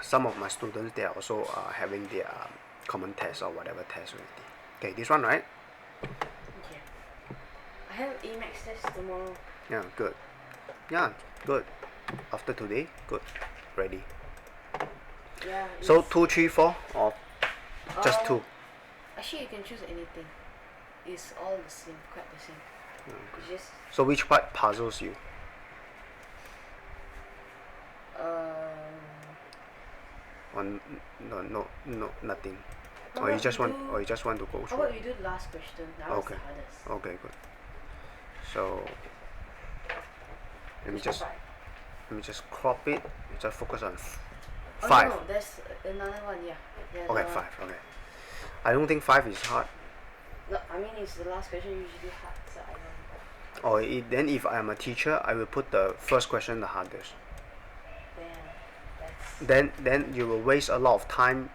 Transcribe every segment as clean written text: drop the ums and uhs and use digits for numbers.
some of my students, they are also having their common test or whatever test already. Okay, this one, right? Okay. I have Emacs test tomorrow. Yeah, good. Yeah, good. After today, good. Ready. Yeah. So 2, 3, 4 or just 2? Actually, you can choose anything. It's all the same, quite the same. It's just So which part puzzles you? Or no, nothing. Or you just want to go How through. about you do the last question? That was the hardest. Okay, good. So let me just crop it. Just focus on 5. No, there's another one. Yeah. Okay, 5. Okay. I don't think 5 is hard. No, I mean it's the last question usually hard, so I don't. Or then if I am a teacher, I will put the first question the hardest. Then you will waste a lot of time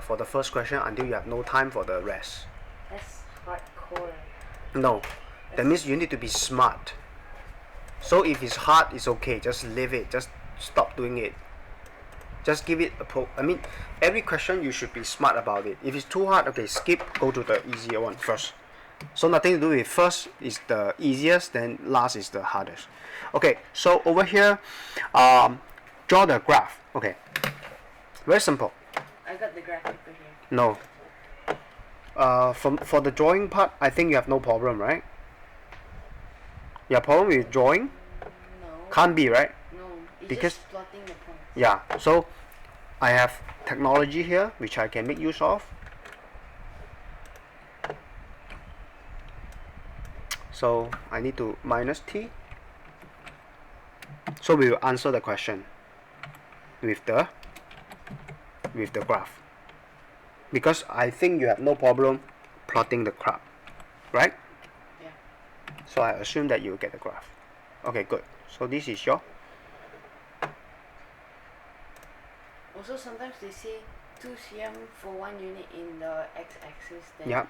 for the first question until you have no time for the rest. That's hardcore. No, that means you need to be smart. So if it's hard, it's okay. Just leave it. Just stop doing it. Just give it I mean, every question you should be smart about it. If it's too hard, okay, skip. Go to the easier one first. So nothing to do with first is the easiest, then last is the hardest. Okay, so over here, draw the graph. Okay, very simple. I got the graph paper here. No. For the drawing part, I think you have no problem, right? You have problem with drawing? No. Can't be, right? No, it's because just plotting the points. Yeah. So I have technology here which I can make use of. So I need to minus t. So we will answer the question with the graph. Because I think you have no problem plotting the graph, right? Yeah. So I assume that you will get the graph. Okay, good. So this is your. Also, sometimes they say 2 cm for 1 unit in the x-axis, then Yeah.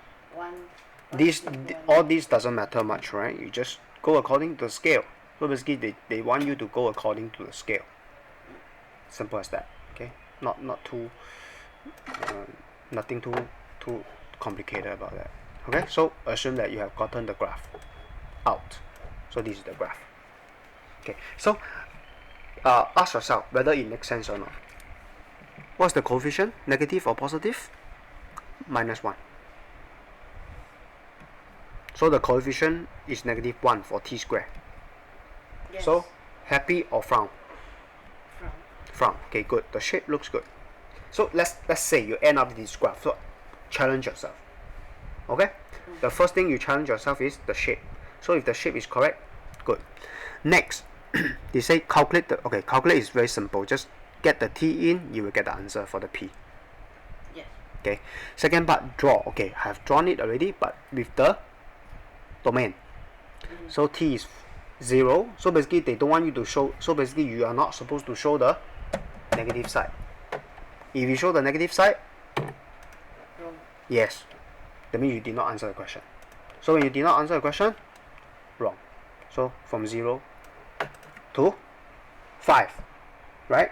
all these doesn't matter much, right? You just go according to the scale. So basically, they want you to go according to the scale. Simple as that. Okay, not too, nothing too complicated about that. Okay, so assume that you have gotten the graph out. So this is the graph. Okay, so ask yourself whether it makes sense or not. What's the coefficient? Negative or positive? -1. So the coefficient is -1 for t squared. Yes. So happy or frown? Frown. Frown. Okay, good. The shape looks good. So let's say you end up with this graph. So challenge yourself. Okay? The first thing you challenge yourself is the shape. So if the shape is correct, good. Next, they say calculate the. Okay, calculate is very simple. Just get the t in, you will get the answer for the p. Yes. Okay. Second part, draw. Okay, I have drawn it already, but with the domain. So t is 0. So basically, they don't want you to show. So basically, you are not supposed to show the negative side. If you show the negative side, Wrong. yes, that means you did not answer the question. So when you did not answer the question, wrong. So from 0 to 5, right?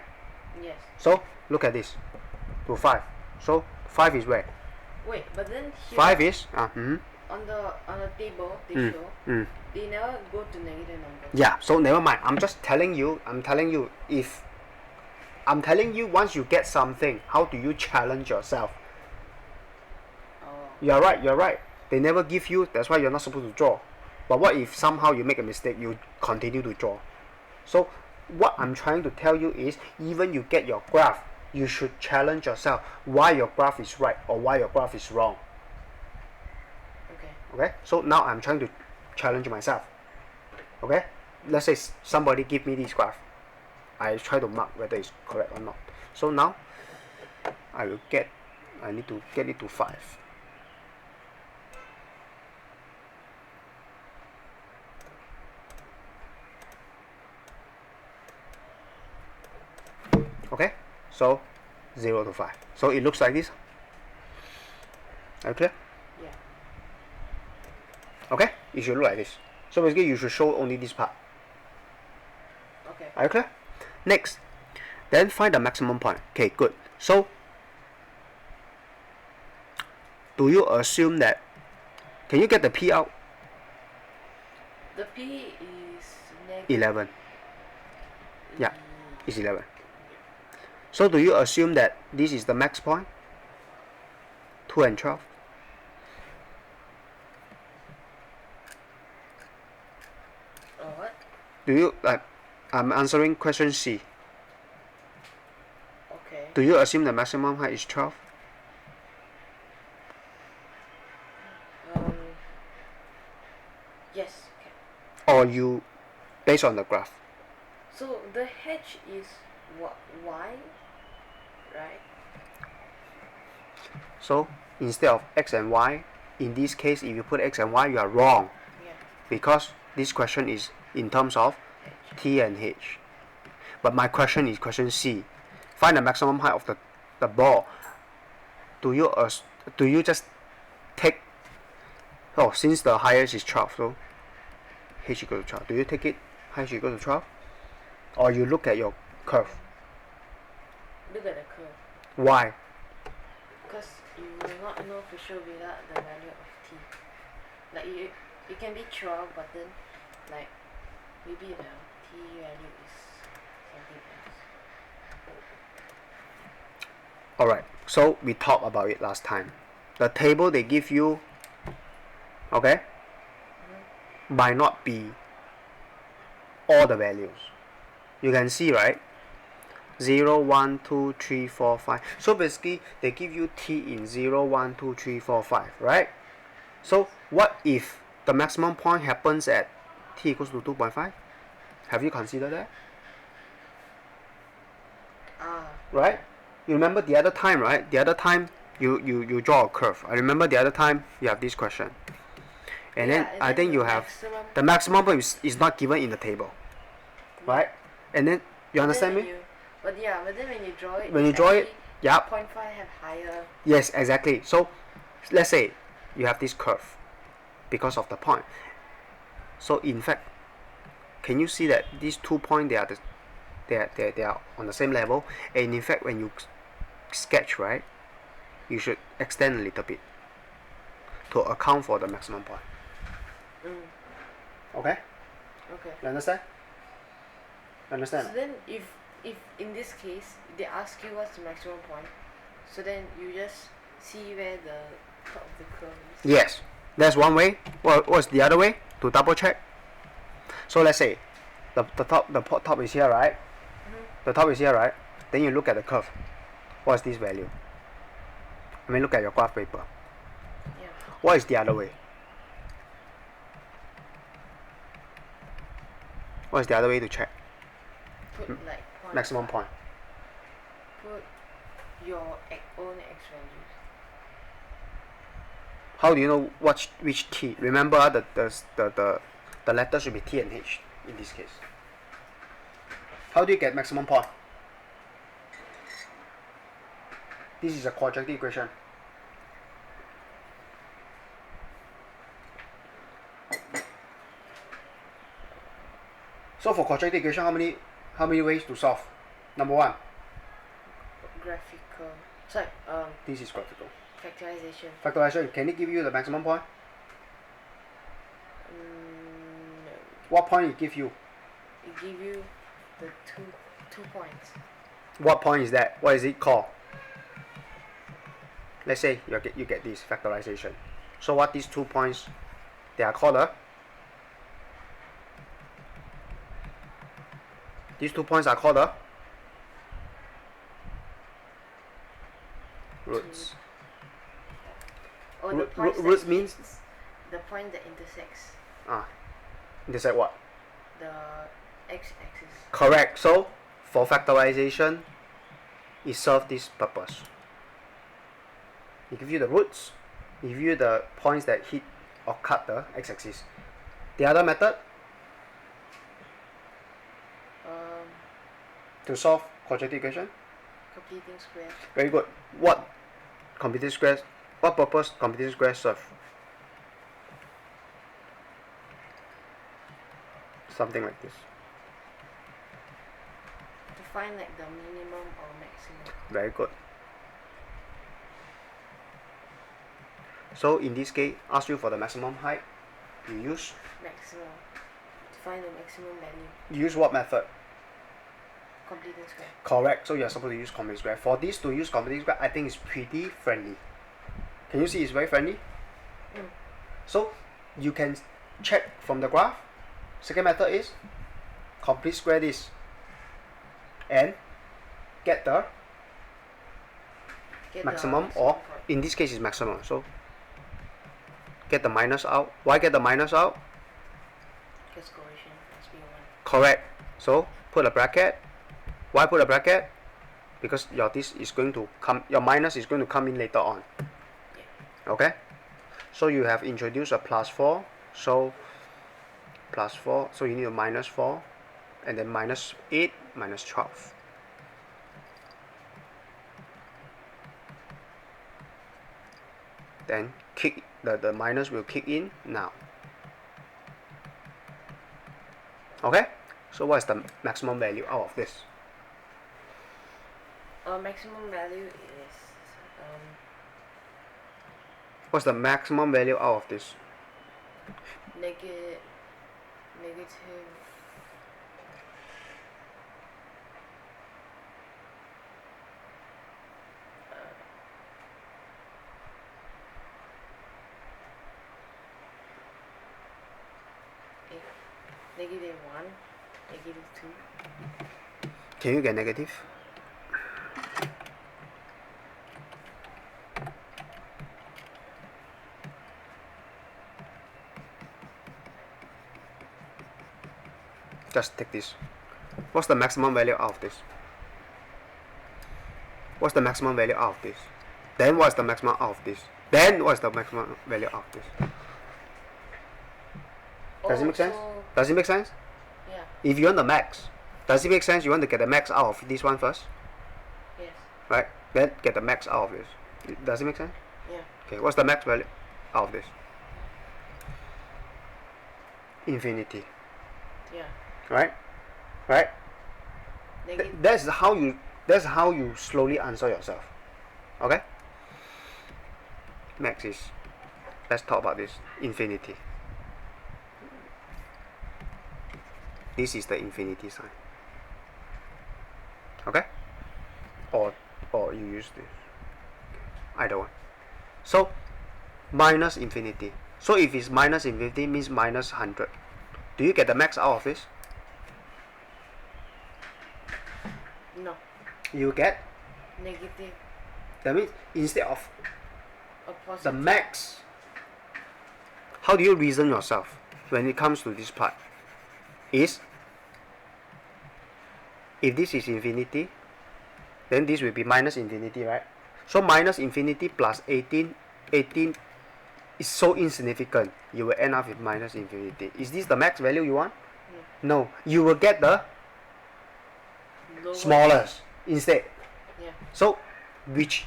Yes. So look at this, to 5. So 5 is where? Wait, but then here 5 is on the table they show they never go to negative numbers. Yeah. So never mind. I'm telling you once you get something, how do you challenge yourself? Oh. You're right. They never give you. That's why you're not supposed to draw. But what if somehow you make a mistake, you continue to draw? So what I'm trying to tell you is, even you get your graph, you should challenge yourself why your graph is right or why your graph is wrong. Okay. So now I'm trying to challenge myself. Okay. Let's say somebody give me this graph. I try to mark whether it's correct or not. So now I need to get it to 5. Okay, so 0 to 5. So it looks like this. Are you clear? Yeah. Okay, it should look like this. So basically, you should show only this part. Okay. Are you clear? Next, Then find the maximum point. Okay, good. So do you assume that, can you get the P out? The P is 11. Yeah, it's 11. So do you assume that this is the max point? 2 and 12? What? Do you, I'm answering question C. Okay. Do you assume the maximum height is 12? Yes. Okay. Or you, based on the graph? So the h is what, y, right? So instead of x and y, in this case, if you put x and y, you are wrong. Yeah. Because this question is in terms of H. t and h. But my question is question C. Find the maximum height of the ball. Do you just take, oh, since the highest is 12, so h equal to 12. Do you take it h equal to 12? Or you look at your curve? Look at the curve. Why? Because you will not know for sure without the value of t. Like it can be 12, but then like maybe the t value is something else. Alright, so we talked about it last time. The table they give you, okay, might not be all the values. You can see, right? 0, 1, 2, 3, 4, 5. So basically, they give you t in 0, 1, 2, 3, 4, 5, right? So what if the maximum point happens at t equals to 2.5? Have you considered that? Right? You remember the other time, right? The other time you draw a curve. I remember the other time you have this question. And Yeah, then and I then think the you have maximum the maximum point is not given in the table. Right? And then you understand me? But then when you draw it, When you draw it, yeah. 0.5 have higher. Yes, exactly. So let's say you have this curve because of the point. So in fact, can you see that these 2 points they are on the same level? And in fact, when you sketch, right, you should extend a little bit to account for the maximum point. Okay? Okay. You understand? Understand? So then if in this case they ask you what's the maximum point, so then you just see where the top of the curve is. Yes. That's one way. What's the other way? To double check. So let's say the top is here, right? The top is here, right? Then you look at the curve. What's this value? I mean, look at your graph paper. Yeah. What is the other way? What is the other way to check? Put like Maximum point. Put your own x values. How do you know which t? Remember the letter should be t and h in this case. How do you get maximum point? This is a quadratic equation. So for quadratic equation, how many ways to solve? Number one. Graphical. Sorry. This is graphical. Factorization. Factorization. Can it give you the maximum point? No. What point it give you? It give you the two points. What point is that? What is it called? Let's say you get this factorization. So what these 2 points? They are called these 2 points are called roots. Oh, the points roots means the point that intersects. Intersect what? The x-axis. Correct. So for factorization, it serves this purpose. It gives you the roots, it gives you the points that hit or cut the x-axis. The other method to solve quadratic equation? Completing squares. Very good. What completing squares? What purpose completing squares serve? Something like this. To find like the minimum or maximum. Very good. So in this case, ask you for the maximum height. You use? Maximum. To find the maximum value. You use what method? Completing square. Correct. So you're supposed to use completing square. For this to use completing square, I think it's pretty friendly. Can you see it's very friendly? So you can check from the graph. Second method is complete square this and get the maximum, or in this case is maximum. So get the minus out. Why get the minus out? Because coefficient must be 1. Correct. So put a bracket. Why put a bracket? Because your this is going to come, your minus is going to come in later on. Yeah. Okay? So you have introduced a plus 4. So plus 4. So you need a minus 4. And then minus 8, minus 12. Then kick the minus will kick in now. Okay? So what is the maximum value out of this? Maximum value is What's the maximum value out of this? negative negative 1, negative 2. Can you get negative? Just take this. What's the maximum value out of this? What's the maximum value out of this? Then what's the maximum out of this? Then what's the maximum value out of this? Does it make sense? Does it make sense? Yeah. If you want the max, does it make sense you want to get the max out of this one first? Yes. Right? Then get the max out of this. Does it make sense? Yeah. Okay, what's the max value out of this? Infinity. Yeah. Right? Right? Negative. That's how you slowly answer yourself. Okay? Max is, let's talk about this. Infinity. This is the infinity sign. Okay? Or you use this. Either one. So minus infinity. So if it's minus infinity means minus 100. Do you get the max out of this? No. You get, Negative. that means instead of A the positive. max, how do you reason yourself when it comes to this part? Is if this is infinity, then this will be minus infinity, right? So minus infinity plus 18 is so insignificant, you will end up with minus infinity. Is this the max value you want? No, you will get the Lower. smallest instead. Yeah. So which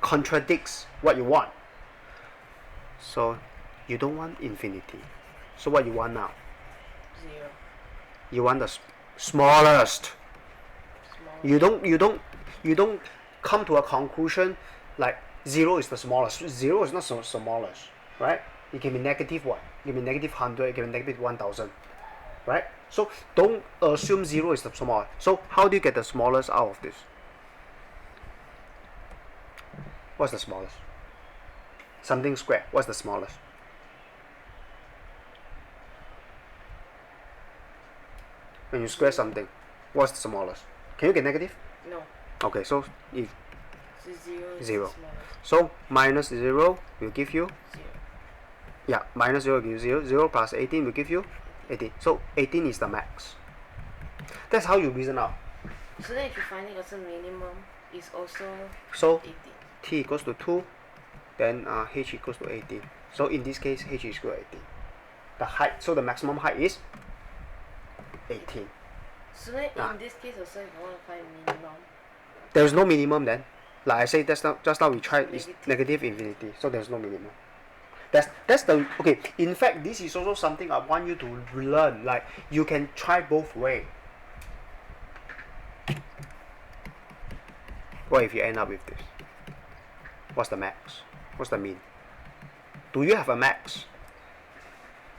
contradicts what you want. So you don't want infinity. So what you want now? 0. You want the smallest. Small. You don't come to a conclusion like 0 is the smallest. 0 is not so smallest, right? It can be negative 1, it can be negative 100, it can be negative 1000, right? So don't assume 0 is the smallest. So how do you get the smallest out of this? What's the smallest? Something square. What's the smallest? When you square something, what's the smallest? Can you get negative? No. Okay, so if So 0 is Zero. the smallest. so minus 0 will give you, 0. yeah, minus 0 will give you 0. 0 plus 18 will give you 18. So 18 is the max. That's how you reason out. So then if you're finding also minimum is also So 18. t equals to 2, then h equals to 18. So in this case, h is equal to 18. The height, so the maximum height is 18. So then Ah. in this case also if you want to find minimum, There is no minimum then. Like I said, just now we tried is Negative. negative infinity, so there's no minimum. That's the okay. In fact, this is also something I want you to learn. Like you can try both way. What if you end up with this? What's the max? What's the mean? Do you have a max?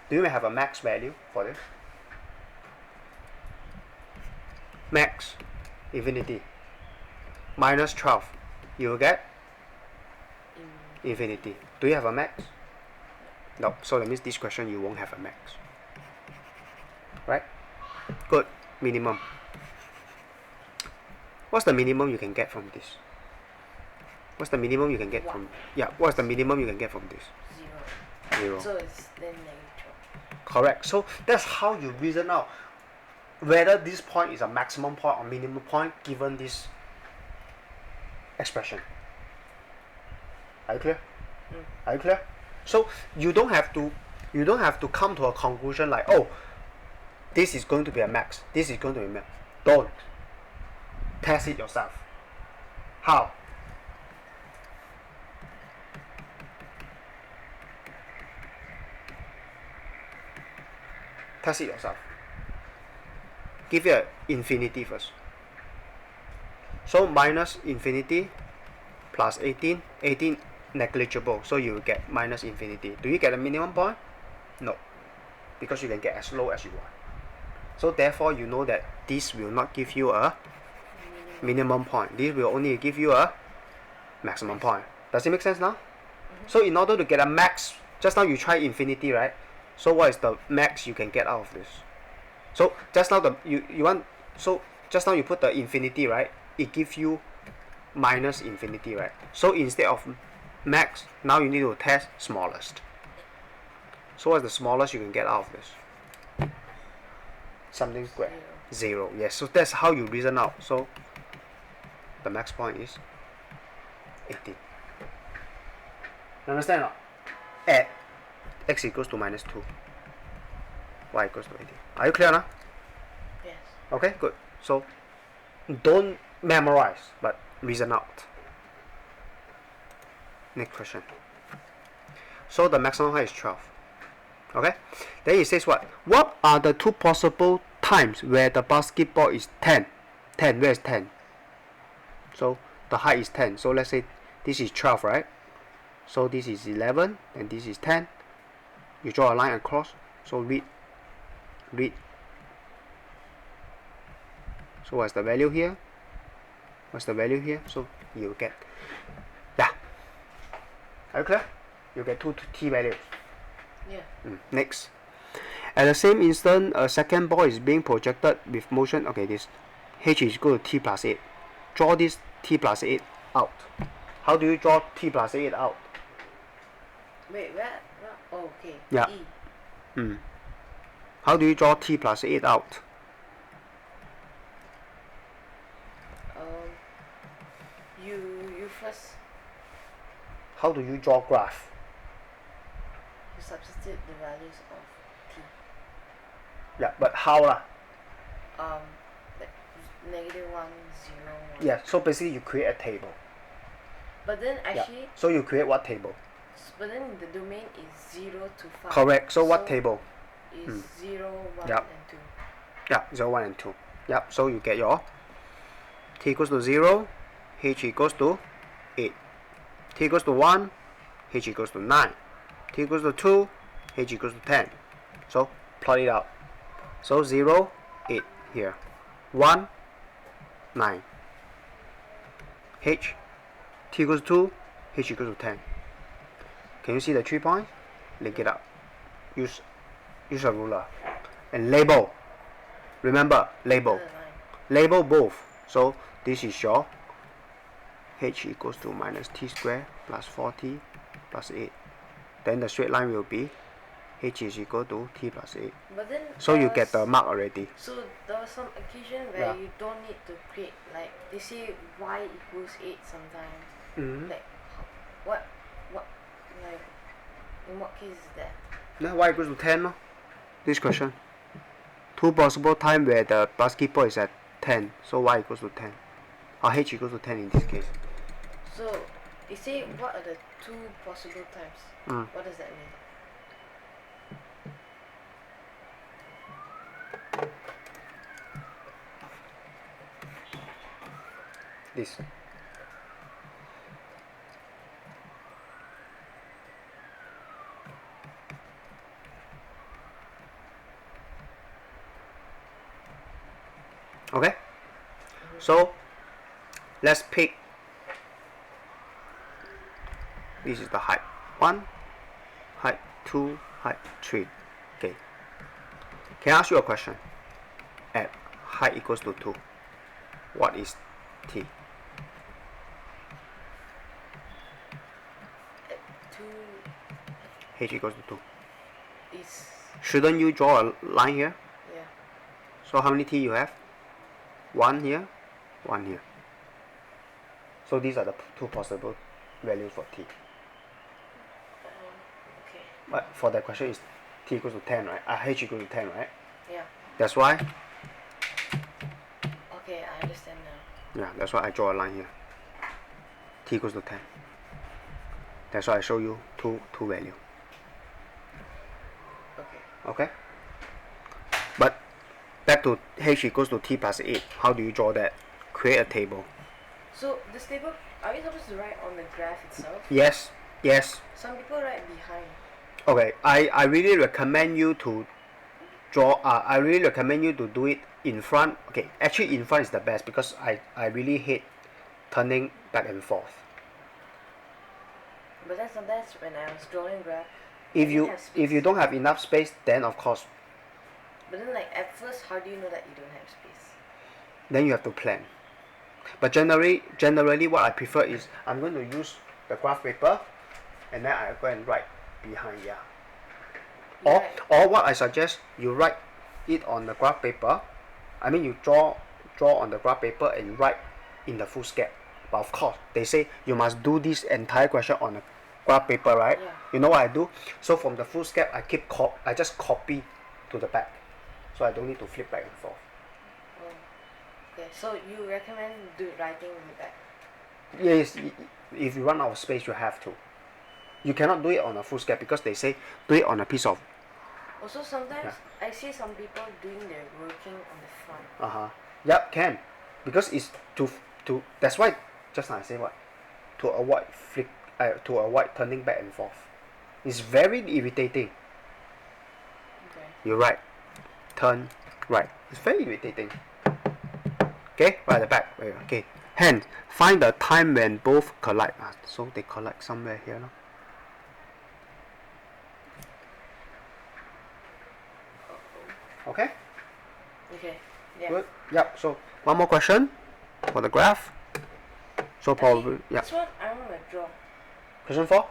Do you have a max value for this? Max, infinity, minus 12, you will get infinity. Do you have a max? No, so that means this question you won't have a max. Right? Good. Minimum. What's the minimum you can get from this? What's the minimum you can get from... Yeah, what's the minimum you can get from this? 0. 0. So it's then negative 12. Correct. So that's how you reason out whether this point is a maximum point or minimum point given this expression. Are you clear? Are you clear? So you don't have to come to a conclusion like, oh, this is going to be a max, this is going to be a max. Don't. Test it yourself. How? Test it yourself. Give it an infinity first. So minus infinity plus 18, 18 negligible, so you will get minus infinity. Do you get a minimum point? No, because you can get as low as you want. So therefore you know that this will not give you a minimum point. This will only give you a maximum point. Does it make sense now? So in order to get a max, just now you try infinity, right? So what is the max you can get out of this? So just now just now you put the infinity, right? It gives you minus infinity, right? So instead of max, now you need to test smallest. So what's the smallest you can get out of this? Something square. 0. Yes. So that's how you reason out. So the max point is 18. You understand or not? At x equals to minus 2, y equals to 18. Are you clear now? Yes. Okay, good. So don't memorize, but reason out. Next question. So the maximum height is 12. Okay? Then it says what? What are the two possible times where the basketball is 10? 10, where is 10? So the height is 10. So let's say this is 12, right? So this is 11 and this is 10. You draw a line across. So read. So what's the value here? What's the value here? So you get, yeah. Are you clear? You get two t values. Yeah. Next. At the same instant, a second ball is being projected with motion. Okay, this h is equal to t plus 8. Draw this t plus 8 out. How do you draw t plus 8 out? Wait, where? Oh, okay. Yeah. E. How do you draw t plus 8 out? You first How do you draw graph? you substitute the values of t. Yeah, but how lah? Like -1, 0, 1. Yeah, so basically you create a table. But then actually, Yeah. So you create what table? but then the domain is 0 to 5. Correct. So what table? Is 0, 1, Yep. and 2. Yeah, 0, 1 and 2. Yep, so you get your t equals to 0, h equals to 8. T equals to 1, h equals to 9. T equals to 2, h equals to 10. So plot it out. So 0, 8 here. 1, 9. H, t equals to 2, h equals to 10. Can you see the 3 points? Link it up. Use a ruler. And label. Remember, label. Label both. So this is your h equals to minus t squared plus 4t plus 8. Then the straight line will be h is equal to t plus 8. But then So you get the mark already. So there was some occasion where you don't need to create, like they say y equals 8 sometimes. Like what like in what case is that? No, y equals to 10 no? This question. Two possible time where the basketball is at 10. So y equals to 10. Or h equals to 10 in this case. So they say what are the two possible times? What does that mean? This. Okay? So let's pick, this is the height 1, height 2, height 3. Okay. Can I ask you a question? At height equals to 2, what is t? At 2 H equals to 2. is, Shouldn't you draw a line here? yeah. So how many t you have? 1 here, 1 here. So these are the two possible values for t. Okay. But for that question is t equals to 10, right? H equals to 10, right? Yeah. That's why, Okay, I understand now. yeah, that's why I draw a line here. T equals to 10. That's why I show you two value. Okay. Okay? But back to h equals to t plus 8. How do you draw that? Create a table. So this table, are we supposed to write on the graph itself? Yes, yes. Some people write behind. Okay, I really recommend you to draw, I really recommend you to do it in front. Okay, actually in front is the best because I really hate turning back and forth. But then sometimes when I was drawing graph, If I didn't you have space. don't have enough space, then of course, But then like at first, how do you know that you don't have space? then you have to plan. But generally what I prefer is I'm going to use the graph paper and then I go and write behind, yeah. Or what I suggest, you write it on the graph paper. I mean you draw on the graph paper and you write in the foolscap. But of course they say you must do this entire question on the graph paper, right? Yeah. You know what I do? So from the foolscap I just copy to the back. So I don't need to flip back and forth. Oh. Okay, so you recommend writing in the back? Yes, if you run out of space, you have to. You cannot do it on a foolscap because they say do it on a piece of. Also, sometimes I see some people doing their working on the front. Yep, can, because it's to. That's why just now I say what, to avoid to avoid turning back and forth. It's very irritating. Okay. You right, turn right. It's very irritating. Okay, right at the back. Okay, hence find the time when both collide. So they collide somewhere here, no? Okay. Okay. Yeah. Good. Yep. So one more question for the graph. So probably yeah. This one I want to draw. Question 4.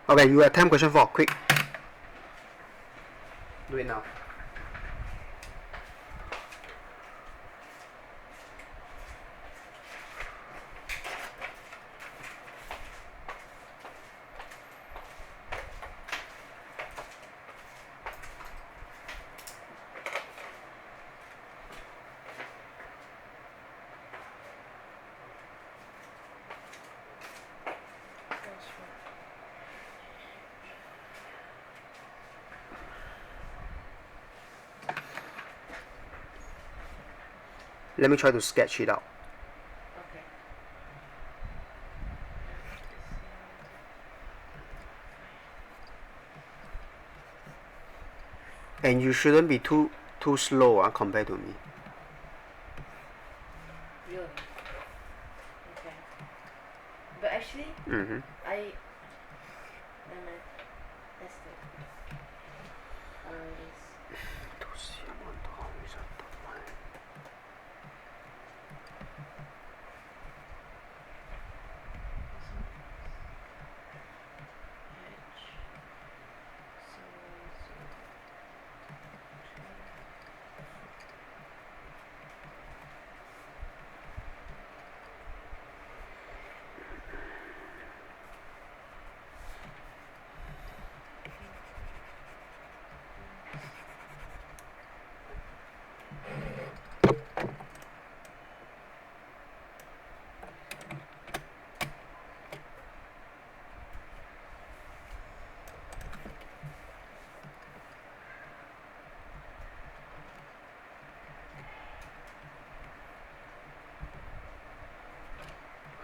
Okay, you attempt question 4. Quick. Do it now. Let me try to sketch it out. Okay. And you shouldn't be too slow compared to me. Really? Okay. But actually, I. Never mind. Let's do it.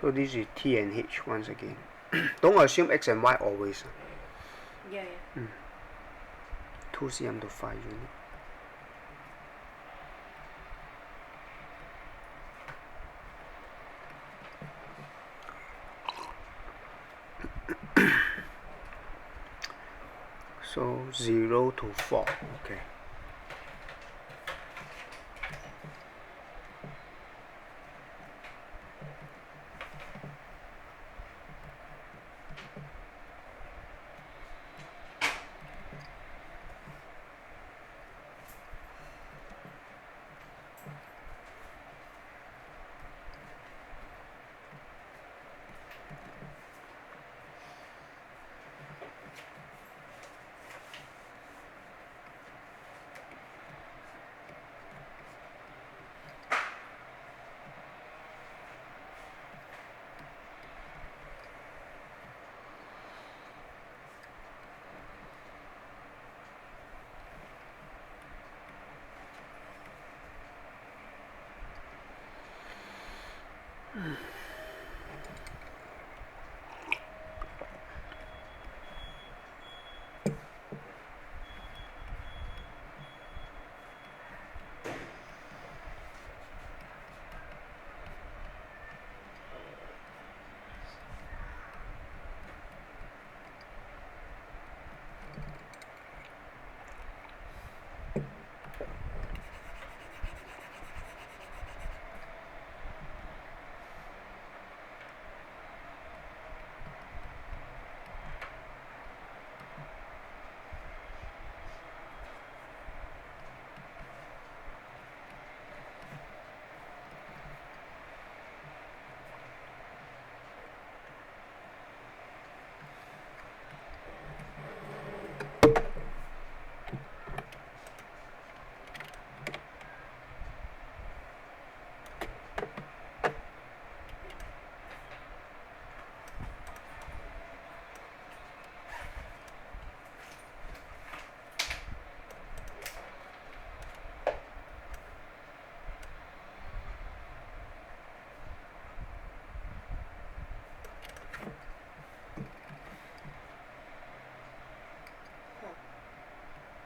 So this is T and H once again. Don't assume X and Y always. Yeah. 2 cm to 5 unit. So 0 to 4. Okay.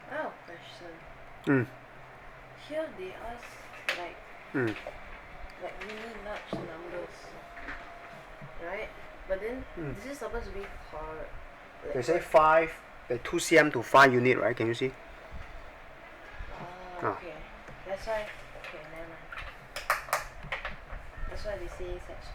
Oh, question. Here they ask like really large numbers, right? But then this is supposed to be hard. Like, They say 5, 2 cm to 5 unit, right? Can you see? okay. That's why. Okay, never mind. That's why they say such.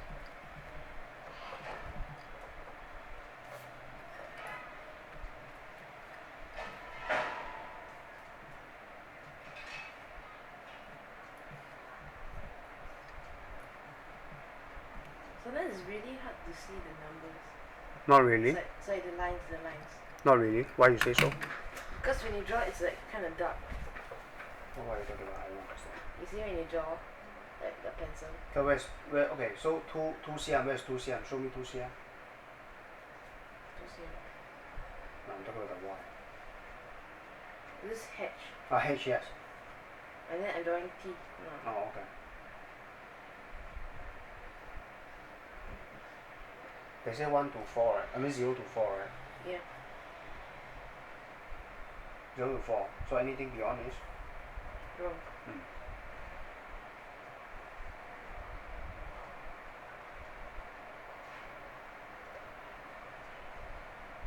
Sometimes it's really hard to see the numbers. Not really. It's like the lines. Not really. Why you say so? Because when you draw, it's like kind of dark. What are you talking about? I don't understand. You see when you draw, like the pencil. So okay, so 2 cm, where's 2 cm? Show me 2 cm. You see? No, I'm talking about the Y. This is H. H, yes. And then I'm drawing T. No. Oh, okay. They say 1 to 4, right? I mean 0 to 4, right? Yeah. 0 to 4. So anything beyond is? Wrong.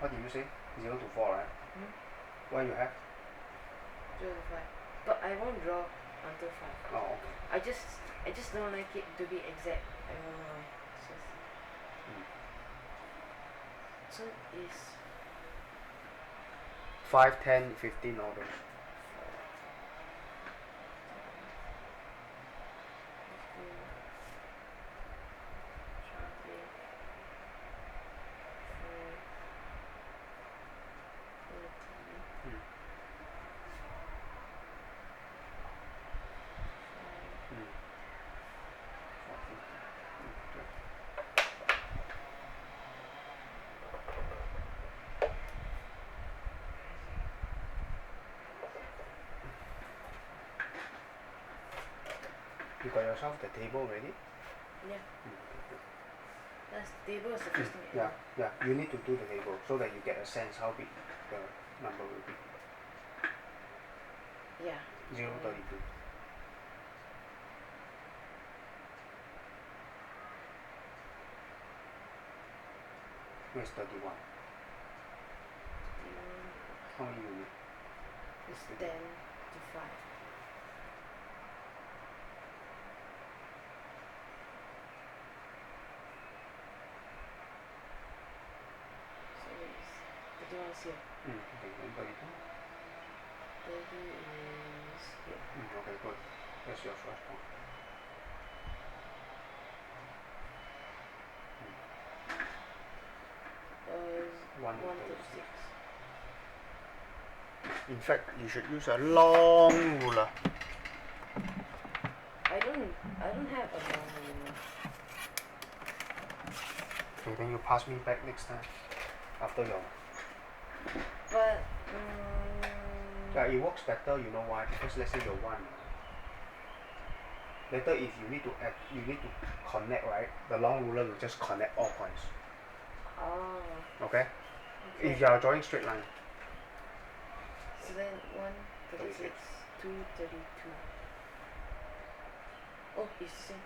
What did you say? 0 to 4, right? What you have? 0 to 5. But I won't draw until 5. Oh, okay. I just don't like it to be exact. I don't know why. It's just so is 5, 10, 15, all those. 15, 20, 30, You got yourself the table ready? yeah. That's table is the first thing. Yeah. You need to do the table so that you get a sense how big the number will be. Yeah. 0, 32. Where's 31? How many units? It's 10 to 5. So it's 31 is here. Okay, and 32? 30 is here. Okay, good. That's your first one. Is 136. In fact, you should use a long ruler. I don't have a long ruler. Okay, then you pass me back next time. After your. But Yeah, it works better, you know why? Because let's say you're one. Later if you need to add, you need to connect, right? The long ruler will just connect all points. oh, Okay? okay. If you are drawing straight line. So then 136, 232. Oh, it's the same.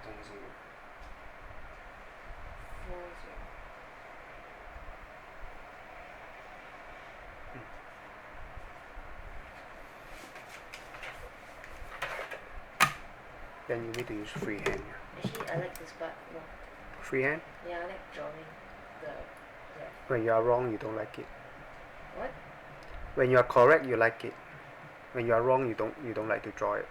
Then 0. 4 0. Then you need to use freehand. Actually, I like this part more. Freehand? Yeah, I like drawing the graph. When you are wrong, you don't like it. What? When you are correct, you like it. When you are wrong, you don't like to draw it.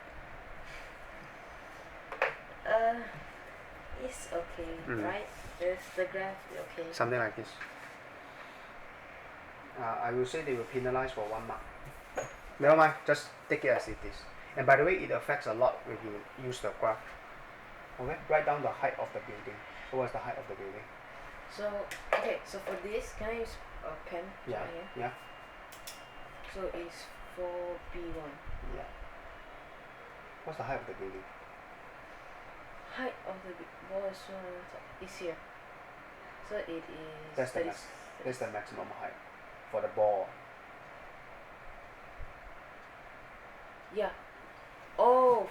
It's okay, right? There's the graph, okay. Something like this. I will say they will penalize for 1 mark. Never mind, just take it as it is. And by the way, it affects a lot when you use the graph. Okay, write down the height of the building. So what's the height of the building? So, okay, so for this, can I use a pen? Yeah, yeah, So it's 4B1. yeah. What's the height of the building? Height of the wall is here. So it is That's the that's the maximum height for the ball. Yeah. Oh,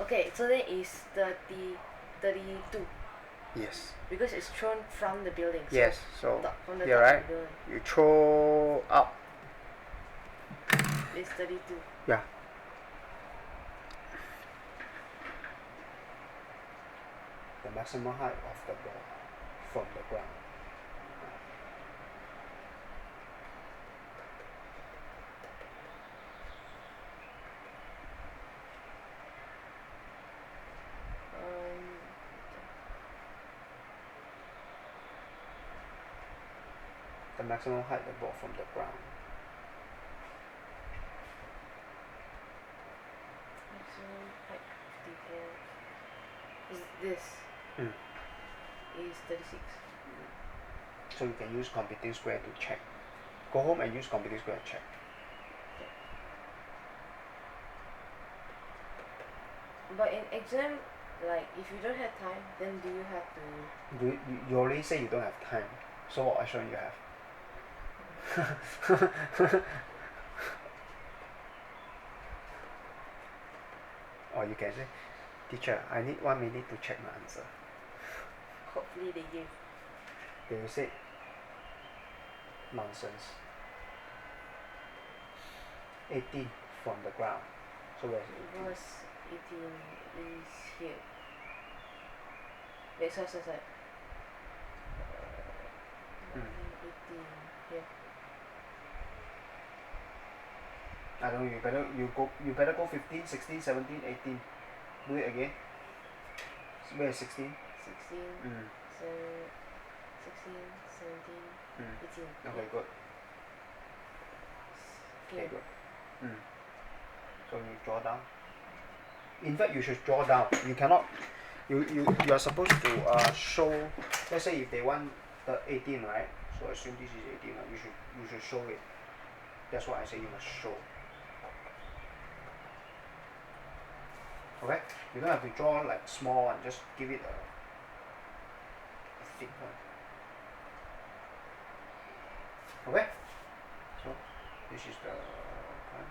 okay, so then it's 32. Yes. Because it's thrown from the building. So Yes, so from the you're top right. of the building. You throw up. It's 32. Yeah. The maximum height of the ball from the ground. The maximum height of the ball from the ground. Maximum height of the ball is this. Is 36. So you can use computing square to check. Go home and use computing square to check. But in exam, like if you don't have time, then do you have to? You already say you don't have time. So what option you have? Or you can say, teacher, I need 1 minute to check my answer. Hopefully they give. They will say, nonsense. 18 from the ground. So where's it? It was 18 is here. Wait, sorry. 18 here. I don't know, you better go 15, 16, 17, 18. Do it again. Where is 16? 16, 16, 17, 18. Okay, good. Here. Okay, good. So you draw down. In fact, you should draw down. You cannot. You are supposed to show. Let's say if they want the 18, right? So assume this is 18. Right? You should show it. That's why I say you must show. Okay? You don't have to draw like small one, just give it a thick one. Okay? So this is the point.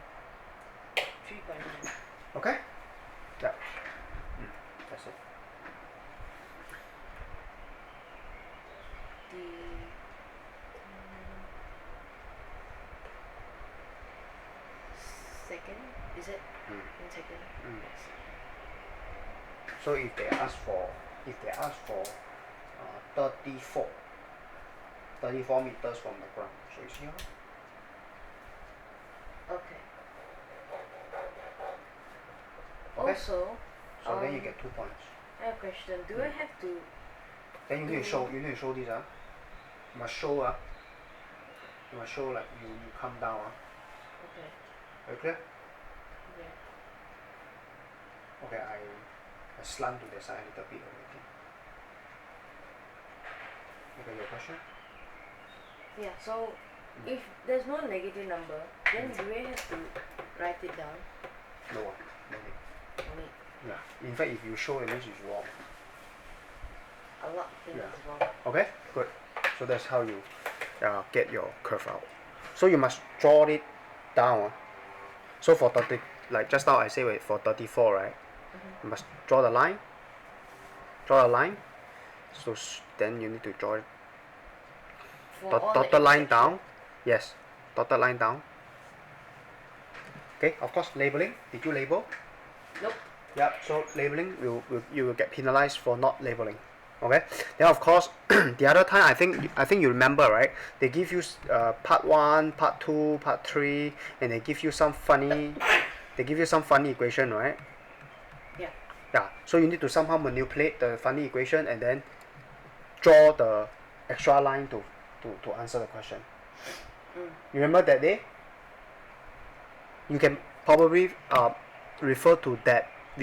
3.9. Okay? Yeah. That's it. The second, is it? Mm. 1 second. Mm. Yes. So if they ask for 34 meters from the ground, so you see how? Okay. Okay? Also, So then you get 2 points. I have a question. Do I have to? Then you need to show this you must show you must show like you come down Okay. Very clear? Okay. Okay, I slant to the side a little bit already. Okay, your question? Yeah. So, if there's no negative number, then do I have to write it down? No need. No need. Yeah. In fact, if you show it means it's wrong. A lot of things Yeah. is wrong. Okay, good. So that's how you get your curve out. So you must draw it down. So for 30, like just now I say wait, for 34, right? You must draw the line. Draw a line. So then you need to draw it. For all the Dotted line down. intersection. Yes. Dotted line down. Okay, of course labeling. Did you label? Nope. Yeah, so labeling you will get penalized for not labeling. Okay. Then of course the other time I think you remember, right? They give you part 1, part 2, part 3, and they give you some funny equation, right? Yeah. Yeah. So you need to somehow manipulate the funny equation and then draw the extra line to answer the question. You remember that day? You can probably refer to that